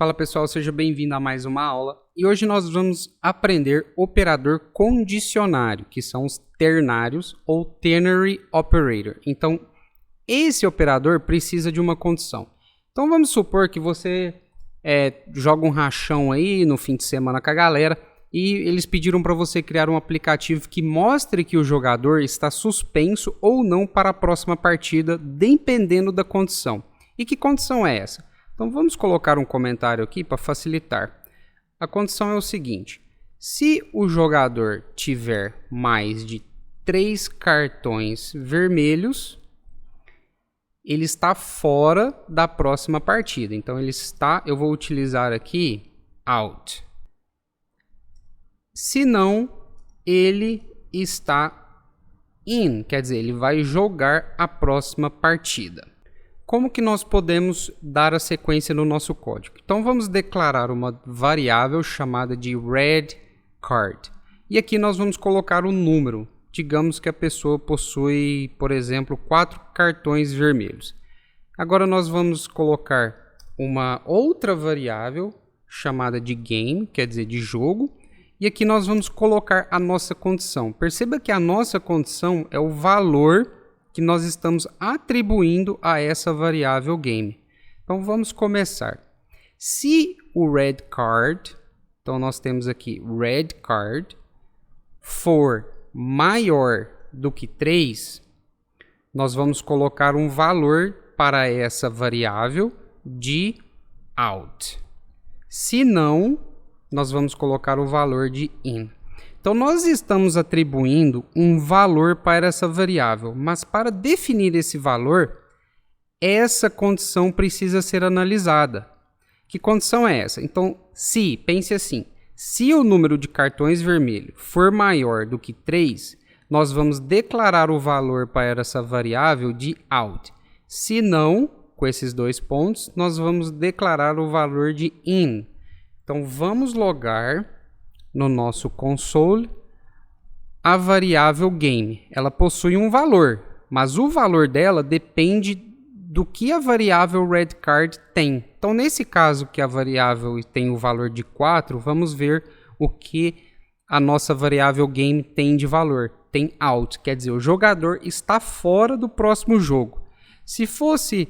Fala pessoal, seja bem-vindo a mais uma aula e hoje nós vamos aprender operador condicionário, que são os ternários ou ternary operator. Então, esse operador precisa de uma condição. Então vamos supor que você joga um rachão aí no fim de semana com a galera e eles pediram para você criar um aplicativo que mostre que o jogador está suspenso ou não para a próxima partida, dependendo da condição. E que condição é essa? Então vamos colocar um comentário aqui para facilitar. A condição é o seguinte: se o jogador tiver mais de 3 cartões vermelhos, ele está fora da próxima partida. Então eu vou utilizar aqui out. Se não, ele está in, quer dizer, ele vai jogar a próxima partida. Como que nós podemos dar a sequência no nosso código? Então vamos declarar uma variável chamada de red card. E aqui nós vamos colocar um número. Digamos que a pessoa possui, por exemplo, 4 cartões vermelhos. Agora nós vamos colocar uma outra variável chamada de game, quer dizer, de jogo. E aqui nós vamos colocar a nossa condição. Perceba que a nossa condição é o valor que nós estamos atribuindo a essa variável game. Então vamos começar. Se o red card, então nós temos aqui red card, for maior do que 3, nós vamos colocar um valor para essa variável de out. Se não, nós vamos colocar o valor de in. Então, nós estamos atribuindo um valor para essa variável, mas para definir esse valor, essa condição precisa ser analisada. Que condição é essa? Então, pense assim, se o número de cartões vermelhos for maior do que 3, nós vamos declarar o valor para essa variável de out. Se não, com esses 2 pontos, nós vamos declarar o valor de in. Então, vamos logar no nosso console a variável game. Ela possui um valor, mas o valor dela depende do que a variável red card tem. Então, nesse caso que a variável tem o valor de 4, vamos ver o que a nossa variável game tem de valor. Tem out, quer dizer, o jogador está fora do próximo jogo. Se fosse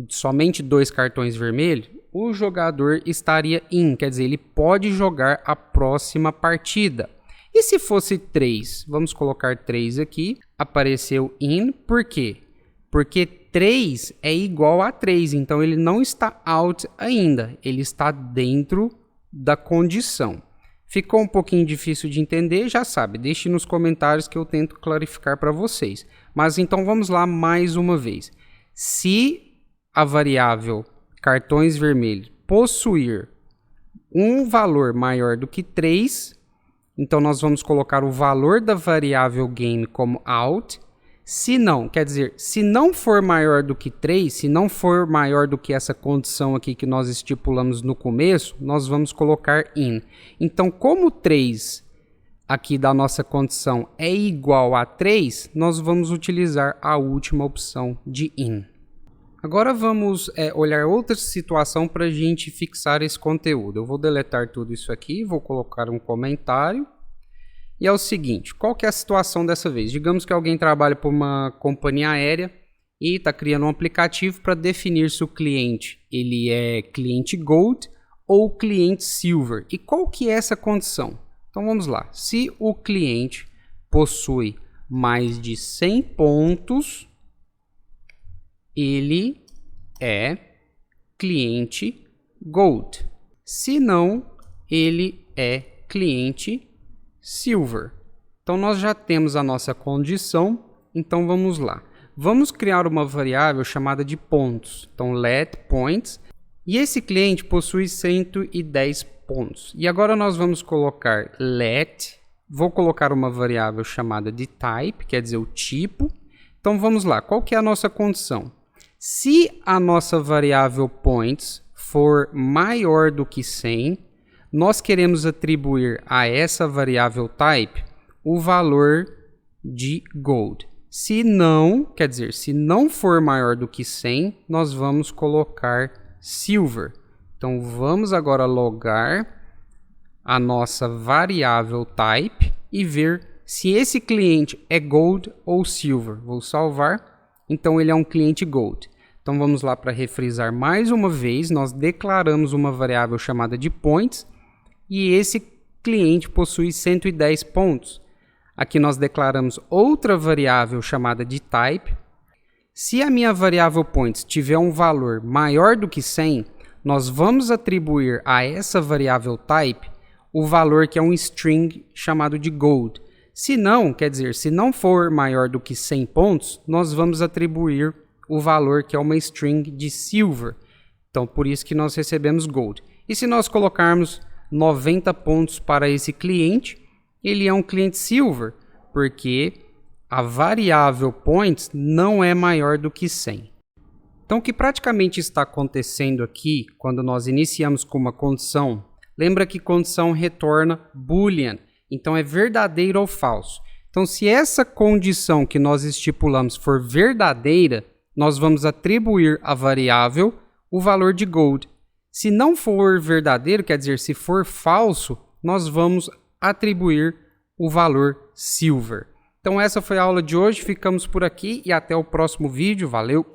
somente 2 cartões vermelhos, o jogador estaria in, quer dizer, ele pode jogar a próxima partida. E se fosse 3, vamos colocar 3 aqui, apareceu in, por quê? Porque 3 é igual a 3, então ele não está out ainda, ele está dentro da condição. Ficou um pouquinho difícil de entender, já sabe, deixe nos comentários que eu tento clarificar para vocês. Mas então vamos lá mais uma vez. Se a variável cartões vermelhos possuir um valor maior do que 3, então nós vamos colocar o valor da variável game como out. Se não, quer dizer, se não for maior do que 3, se não for maior do que essa condição aqui que nós estipulamos no começo, nós vamos colocar in. Então, como 3 aqui da nossa condição é igual a 3, nós vamos utilizar a última opção de in. Agora vamos olhar outra situação para a gente fixar esse conteúdo. Eu vou deletar tudo isso aqui, vou colocar um comentário. E é o seguinte, qual que é a situação dessa vez? Digamos que alguém trabalha por uma companhia aérea e está criando um aplicativo para definir se o cliente ele é cliente Gold ou cliente Silver. E qual que é essa condição? Então vamos lá. Se o cliente possui mais de 100 pontos, ele é cliente Gold. Se não, ele é cliente Silver. Então nós já temos a nossa condição, então vamos lá. Vamos criar uma variável chamada de pontos. Então let points, e esse cliente possui 110 pontos. E agora nós vamos colocar vou colocar uma variável chamada de type, quer dizer o tipo. Então vamos lá, qual que é a nossa condição? Se a nossa variável points for maior do que 100, nós queremos atribuir a essa variável type o valor de gold. Se não, quer dizer, se não for maior do que 100, nós vamos colocar silver. Então, vamos agora logar a nossa variável type e ver se esse cliente é gold ou silver. Vou salvar. Então, ele é um cliente gold. Então, vamos lá para refrisar mais uma vez. Nós declaramos uma variável chamada de points e esse cliente possui 110 pontos. Aqui nós declaramos outra variável chamada de type. Se a minha variável points tiver um valor maior do que 100, nós vamos atribuir a essa variável type o valor que é um string chamado de gold. Se não, quer dizer, se não for maior do que 100 pontos, nós vamos atribuir o valor que é uma string de silver. Então, por isso que nós recebemos gold. E se nós colocarmos 90 pontos para esse cliente, ele é um cliente silver, porque a variável points não é maior do que 100. Então, o que praticamente está acontecendo aqui, quando nós iniciamos com uma condição, lembra que condição retorna boolean, então é verdadeiro ou falso. Então, se essa condição que nós estipulamos for verdadeira, nós vamos atribuir à variável o valor de gold. Se não for verdadeiro, quer dizer, se for falso, nós vamos atribuir o valor silver. Então essa foi a aula de hoje, ficamos por aqui e até o próximo vídeo, valeu!